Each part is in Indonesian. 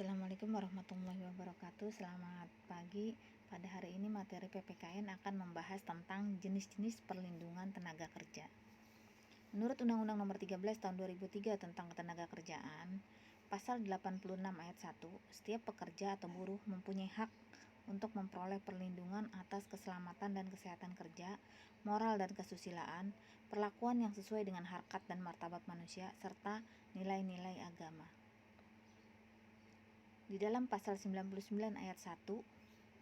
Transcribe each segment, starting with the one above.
Assalamualaikum warahmatullahi wabarakatuh. Selamat pagi. Pada hari ini materi PPKN akan membahas tentang jenis-jenis perlindungan tenaga kerja. Menurut Undang-Undang Nomor 13 Tahun 2003 tentang Ketenagakerjaan, Pasal 86 Ayat 1, setiap pekerja atau buruh mempunyai hak untuk memperoleh perlindungan atas keselamatan dan kesehatan kerja, moral dan kesusilaan, perlakuan yang sesuai dengan harkat dan martabat manusia, serta nilai-nilai agama. Di dalam pasal 99 ayat 1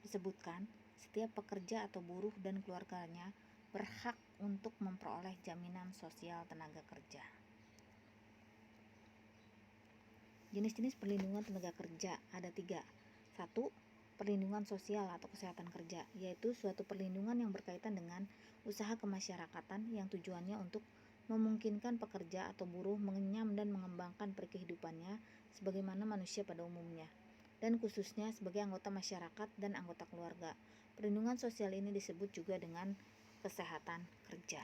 disebutkan, setiap pekerja atau buruh dan keluarganya berhak untuk memperoleh jaminan sosial tenaga kerja. Jenis-jenis perlindungan tenaga kerja ada 3. 1. Perlindungan sosial atau kesehatan kerja, yaitu suatu perlindungan yang berkaitan dengan usaha kemasyarakatan yang tujuannya untuk memungkinkan pekerja atau buruh mengenyam dan mengembangkan kehidupannya sebagaimana manusia pada umumnya, dan khususnya sebagai anggota masyarakat dan anggota keluarga. Perlindungan sosial ini disebut juga dengan kesehatan kerja.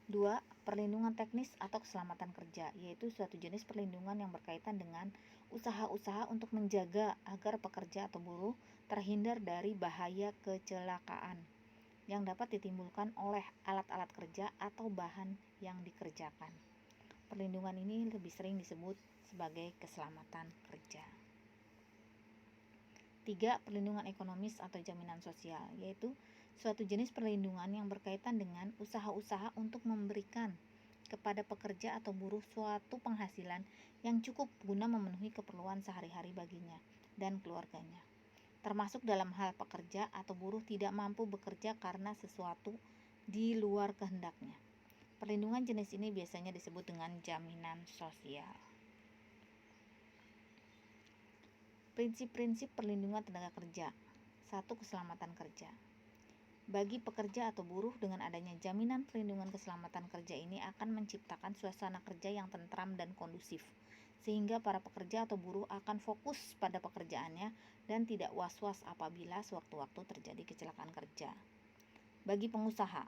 2. Perlindungan teknis atau keselamatan kerja, yaitu suatu jenis perlindungan yang berkaitan dengan usaha-usaha untuk menjaga agar pekerja atau buruh terhindar dari bahaya kecelakaan yang dapat ditimbulkan oleh alat-alat kerja atau bahan yang dikerjakan. Perlindungan ini lebih sering disebut sebagai keselamatan kerja. 3. Perlindungan ekonomis atau jaminan sosial, yaitu suatu jenis perlindungan yang berkaitan dengan usaha-usaha untuk memberikan kepada pekerja atau buruh suatu penghasilan yang cukup guna memenuhi keperluan sehari-hari baginya dan keluarganya, termasuk dalam hal pekerja atau buruh tidak mampu bekerja karena sesuatu di luar kehendaknya. Perlindungan jenis ini biasanya disebut dengan jaminan sosial. Prinsip-prinsip perlindungan tenaga kerja. 1. Keselamatan kerja. Bagi pekerja atau buruh, dengan adanya jaminan perlindungan keselamatan kerja ini akan menciptakan suasana kerja yang tentram dan kondusif, sehingga para pekerja atau buruh akan fokus pada pekerjaannya dan tidak was-was apabila sewaktu-waktu terjadi kecelakaan kerja. Bagi pengusaha,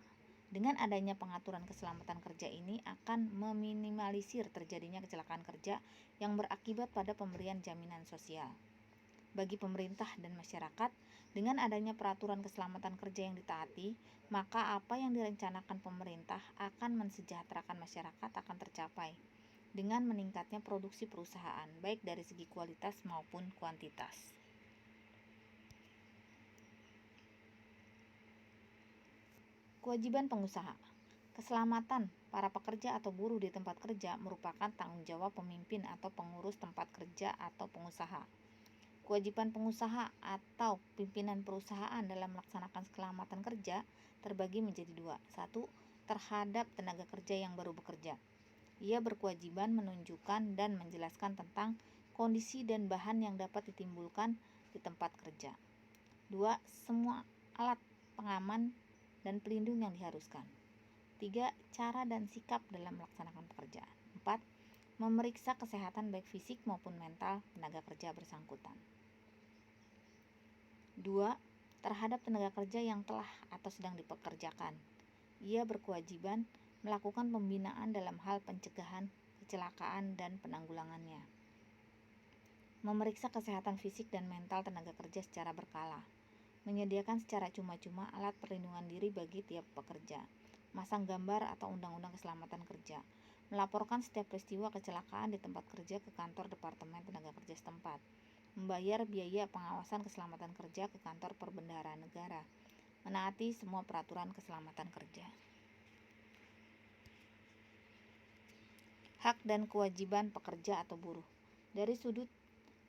dengan adanya pengaturan keselamatan kerja ini akan meminimalisir terjadinya kecelakaan kerja yang berakibat pada pemberian jaminan sosial. Bagi pemerintah dan masyarakat, dengan adanya peraturan keselamatan kerja yang ditaati, maka apa yang direncanakan pemerintah akan mensejahterakan masyarakat akan tercapai dengan meningkatnya produksi perusahaan, baik dari segi kualitas maupun kuantitas. Kewajiban pengusaha. Keselamatan para pekerja atau buruh di tempat kerja merupakan tanggung jawab pemimpin atau pengurus tempat kerja atau pengusaha. Kewajiban pengusaha atau pimpinan perusahaan dalam melaksanakan keselamatan kerja terbagi menjadi 2. 1. Terhadap tenaga kerja yang baru bekerja. Ia berkewajiban menunjukkan dan menjelaskan tentang kondisi dan bahan yang dapat ditimbulkan di tempat kerja. 2. Semua alat pengaman dan pelindung yang diharuskan. 3. Cara dan sikap dalam melaksanakan pekerjaan. 4. Memeriksa kesehatan baik fisik maupun mental tenaga kerja bersangkutan. 2. Terhadap tenaga kerja yang telah atau sedang dipekerjakan. Ia berkewajiban melakukan pembinaan dalam hal pencegahan kecelakaan dan penanggulangannya. Memeriksa kesehatan fisik dan mental tenaga kerja secara berkala. Menyediakan secara cuma-cuma alat perlindungan diri bagi tiap pekerja. Masang gambar atau undang-undang keselamatan kerja. Melaporkan setiap peristiwa kecelakaan di tempat kerja ke kantor Departemen Tenaga Kerja setempat. Membayar biaya pengawasan keselamatan kerja ke kantor perbendaharaan negara. Menaati semua peraturan keselamatan kerja. Hak dan kewajiban pekerja atau buruh. Dari sudut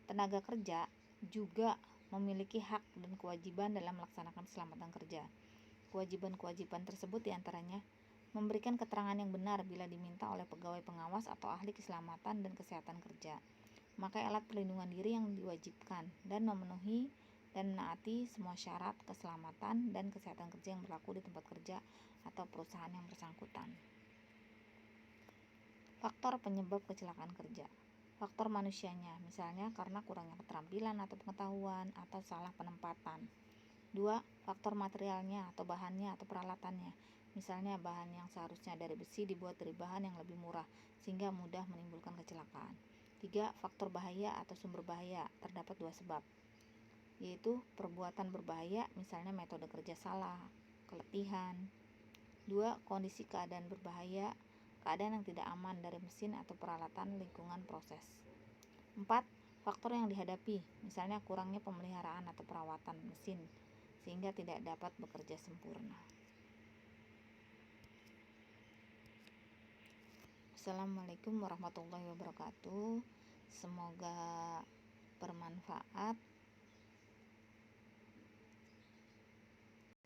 tenaga kerja juga memiliki hak dan kewajiban dalam melaksanakan keselamatan kerja. Kewajiban-kewajiban tersebut diantaranya memberikan keterangan yang benar bila diminta oleh pegawai pengawas atau ahli keselamatan dan kesehatan kerja, memakai alat perlindungan diri yang diwajibkan, dan memenuhi dan menaati semua syarat keselamatan dan kesehatan kerja yang berlaku di tempat kerja atau perusahaan yang bersangkutan. Faktor penyebab kecelakaan kerja. Faktor manusianya, misalnya karena kurangnya keterampilan atau pengetahuan atau salah penempatan. 2. Faktor materialnya atau bahannya atau peralatannya, misalnya bahan yang seharusnya dari besi dibuat dari bahan yang lebih murah sehingga mudah menimbulkan kecelakaan. 3. Faktor bahaya atau sumber bahaya. Terdapat 2 sebab, yaitu perbuatan berbahaya, misalnya metode kerja salah, keletihan. 2. Kondisi keadaan berbahaya, keadaan yang tidak aman dari mesin atau peralatan, lingkungan, proses. 4. Faktor yang dihadapi, misalnya kurangnya pemeliharaan atau perawatan mesin sehingga tidak dapat bekerja sempurna. Assalamualaikum warahmatullahi wabarakatuh. Semoga bermanfaat.